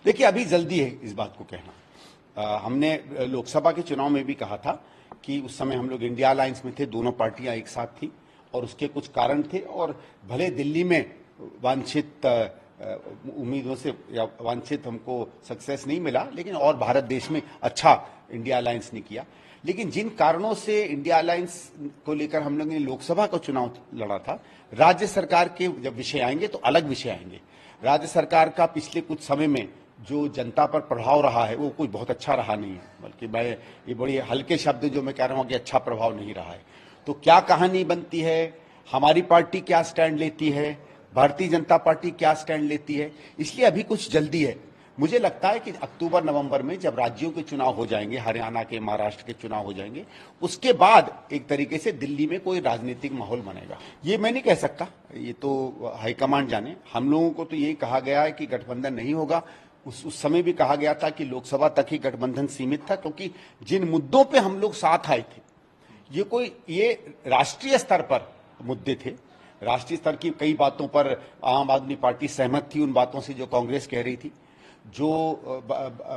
देखिए, अभी जल्दी है इस बात को कहना। हमने लोकसभा के चुनाव में भी कहा था कि उस समय हम लोग इंडिया अलायंस में थे, दोनों पार्टियां एक साथ थी और उसके कुछ कारण थे। और भले दिल्ली में वांछित उम्मीदों से या वांछित हमको सक्सेस नहीं मिला, लेकिन और भारत देश में अच्छा इंडिया अलायंस ने किया। लेकिन जिन कारणों से इंडिया अलायंस को लेकर हम लोग ने लोकसभा का चुनाव लड़ा था, राज्य सरकार के जब विषय आएंगे तो अलग विषय आएंगे। राज्य सरकार का पिछले कुछ समय में जो जनता पर प्रभाव रहा है वो कोई बहुत अच्छा रहा नहीं है, बल्कि मैं ये बड़ी हल्के शब्द जो मैं कह रहा हूँ कि अच्छा प्रभाव नहीं रहा है। तो क्या कहानी बनती है, हमारी पार्टी क्या स्टैंड लेती है, भारतीय जनता पार्टी क्या स्टैंड लेती है, इसलिए अभी कुछ जल्दी है। मुझे लगता है कि अक्टूबर नवंबर में जब राज्यों के चुनाव हो जाएंगे, हरियाणा के, महाराष्ट्र के चुनाव हो जाएंगे, उसके बाद एक तरीके से दिल्ली में कोई राजनीतिक माहौल बनेगा। ये मैं नहीं कह सकता, ये तो हाईकमांड जाने। हम लोगों को तो ये कहा गया है कि गठबंधन नहीं होगा। उस समय भी कहा गया था कि लोकसभा तक ही गठबंधन सीमित था, क्योंकि जिन मुद्दों पे हम लोग साथ आए थे ये राष्ट्रीय स्तर पर मुद्दे थे। राष्ट्रीय स्तर की कई बातों पर आम आदमी पार्टी सहमत थी, उन बातों से जो कांग्रेस कह रही थी। जो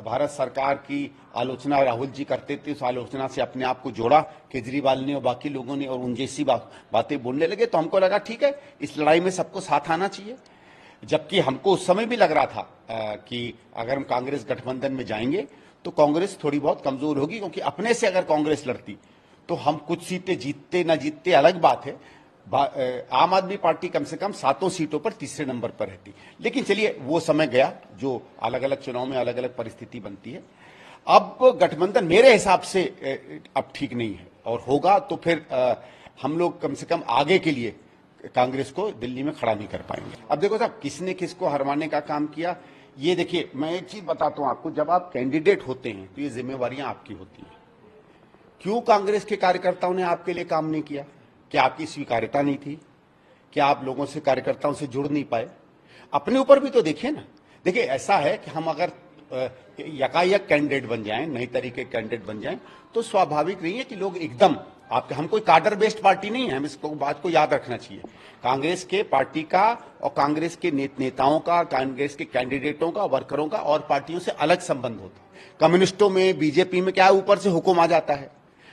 भारत सरकार की आलोचना राहुल जी करते थे, उस आलोचना से अपने आप को जोड़ा केजरीवाल ने और बाकी लोगों ने, और उन जैसी बातें बोलने लगे। तो हमको लगा ठीक है, इस लड़ाई में सबको साथ आना चाहिए। जबकि हमको उस समय भी लग रहा था कि अगर हम कांग्रेस गठबंधन में जाएंगे तो कांग्रेस थोड़ी बहुत कमजोर होगी, क्योंकि अपने से अगर कांग्रेस लड़ती तो हम कुछ सीटें जीतते ना जीतते अलग बात है। आम आदमी पार्टी कम से कम 7 सीटों पर तीसरे नंबर पर रहती। लेकिन चलिए, वो समय गया, जो अलग अलग चुनाव में अलग अलग परिस्थिति बनती है। अब गठबंधन मेरे हिसाब से अब ठीक नहीं है, और होगा तो फिर हम लोग कम से कम आगे के लिए कांग्रेस को दिल्ली में खड़ा नहीं कर पाएंगे। अब देखो साहब, किसने किसको हरवाने का काम किया, ये देखिए, मैं एक चीज बताता हूं आपको। जब आप कैंडिडेट होते हैं तो ये जिम्मेवारियां आपकी होती हैं। क्यों कांग्रेस के कार्यकर्ताओं ने आपके लिए काम नहीं किया? क्या आपकी स्वीकार्यता नहीं थी? क्या आप लोगों से, कार्यकर्ताओं से जुड़ नहीं पाए? अपने ऊपर भी तो देखिए ना। देखिए, ऐसा है कि हम अगर यकायक कैंडिडेट बन जाएं, नई तरीके कैंडिडेट बन जाएं, तो स्वाभाविक नहीं है कि लोग एकदम आपके, हम कोई काडर बेस्ड पार्टी नहीं है, हम इसको बात को याद रखना चाहिए। कांग्रेस के पार्टी का और कांग्रेस के नेताओं का, कांग्रेस के कैंडिडेटों का, वर्करों का और पार्टियों से अलग संबंध होता है। कम्युनिस्टों में, बीजेपी में क्या है, ऊपर से हुक्म आ जाता है।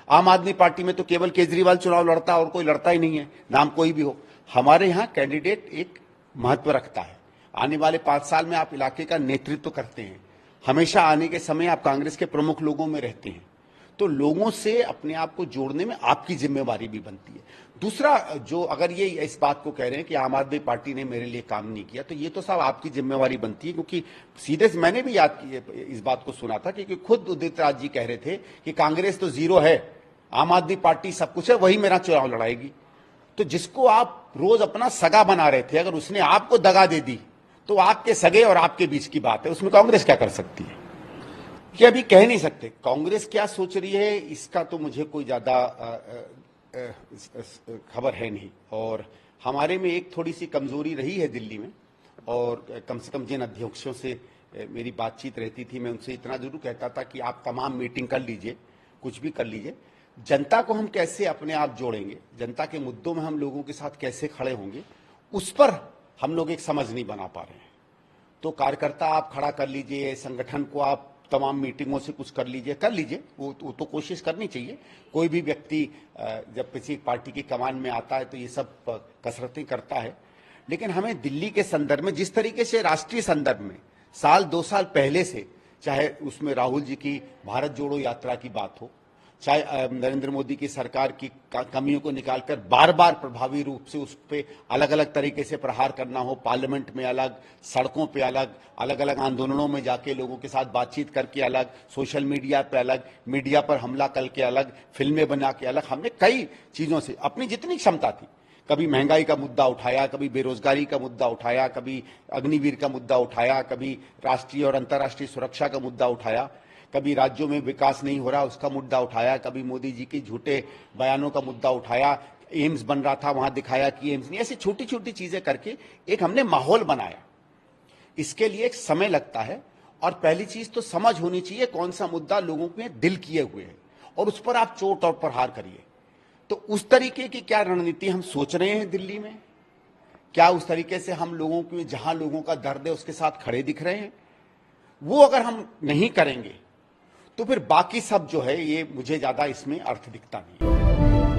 आम आदमी पार्टी में तो केवल केजरीवाल चुनाव लड़ता है और कोई लड़ता ही नहीं है, नाम कोई भी हो। हमारे यहाँ कैंडिडेट एक महत्व रखता है। आने वाले 5 साल में आप इलाके का नेतृत्व करते हैं, हमेशा आने के समय आप कांग्रेस के प्रमुख लोगों में रहते हैं, तो लोगों से अपने आप को जोड़ने में आपकी जिम्मेवारी भी बनती है। दूसरा, जो अगर ये इस बात को कह रहे हैं कि आम आदमी पार्टी ने मेरे लिए काम नहीं किया, तो ये तो साहब आपकी जिम्मेवारी बनती है, क्योंकि सीधे से मैंने भी याद इस बात को सुना था कि खुद उदित राज जी कह रहे थे कि कांग्रेस तो जीरो है, आम आदमी पार्टी सब कुछ है, वही मेरा चुनाव लड़ाएगी। तो जिसको आप रोज अपना सगा बना रहे थे, अगर उसने आपको दगा दे दी, तो आपके सगे और आपके बीच की बात है, उसमें कांग्रेस क्या कर सकती है? कि अभी कह नहीं सकते कांग्रेस क्या सोच रही है, इसका तो मुझे कोई ज्यादा खबर है नहीं। और हमारे में एक थोड़ी सी कमजोरी रही है दिल्ली में, और कम से कम जिन अध्यक्षों से मेरी बातचीत रहती थी, मैं उनसे इतना जरूर कहता था कि आप तमाम मीटिंग कर लीजिए, कुछ भी कर लीजिए, जनता को हम कैसे अपने आप जोड़ेंगे, जनता के मुद्दों में हम लोगों के साथ कैसे खड़े होंगे, उस पर हम लोग एक समझ नहीं बना पा रहे हैं। तो कार्यकर्ता आप खड़ा कर लीजिए, संगठन को आप तमाम मीटिंगों से कुछ कर लीजिए, वो तो कोशिश करनी चाहिए। कोई भी व्यक्ति जब किसी पार्टी की कमान में आता है तो ये सब कसरतें करता है। लेकिन हमें दिल्ली के संदर्भ में, जिस तरीके से राष्ट्रीय संदर्भ में साल 2 साल पहले से, चाहे उसमें राहुल जी की भारत जोड़ो यात्रा की बात हो, चाहे नरेंद्र मोदी की सरकार की कमियों को निकालकर बार बार प्रभावी रूप से उस पर अलग अलग तरीके से प्रहार करना हो, पार्लियामेंट में अलग, सड़कों पे अलग, अलग अलग आंदोलनों में जाके लोगों के साथ बातचीत करके अलग, सोशल मीडिया पे अलग, मीडिया पर हमला करके अलग, फिल्में बना के अलग, हमने कई चीजों से अपनी जितनी क्षमता थी, कभी महंगाई का मुद्दा उठाया, कभी बेरोजगारी का मुद्दा उठाया, कभी अग्निवीर का मुद्दा उठाया, कभी राष्ट्रीय और अंतर्राष्ट्रीय सुरक्षा का मुद्दा उठाया, कभी राज्यों में विकास नहीं हो रहा उसका मुद्दा उठाया, कभी मोदी जी के झूठे बयानों का मुद्दा उठाया, एम्स बन रहा था वहां दिखाया कि एम्स नहीं, ऐसी छोटी छोटी चीजें करके एक हमने माहौल बनाया। इसके लिए एक समय लगता है, और पहली चीज तो समझ होनी चाहिए कौन सा मुद्दा लोगों के दिल किए हुए है, और उस पर आप चोट और प्रहार करिए। तो उस तरीके की क्या रणनीति हम सोच रहे हैं दिल्ली में? क्या उस तरीके से हम लोगों के, जहां लोगों का दर्द है उसके साथ खड़े दिख रहे हैं? वो अगर हम नहीं करेंगे तो फिर बाकी सब जो है ये मुझे ज्यादा इसमें अर्थ दिखता नहीं है।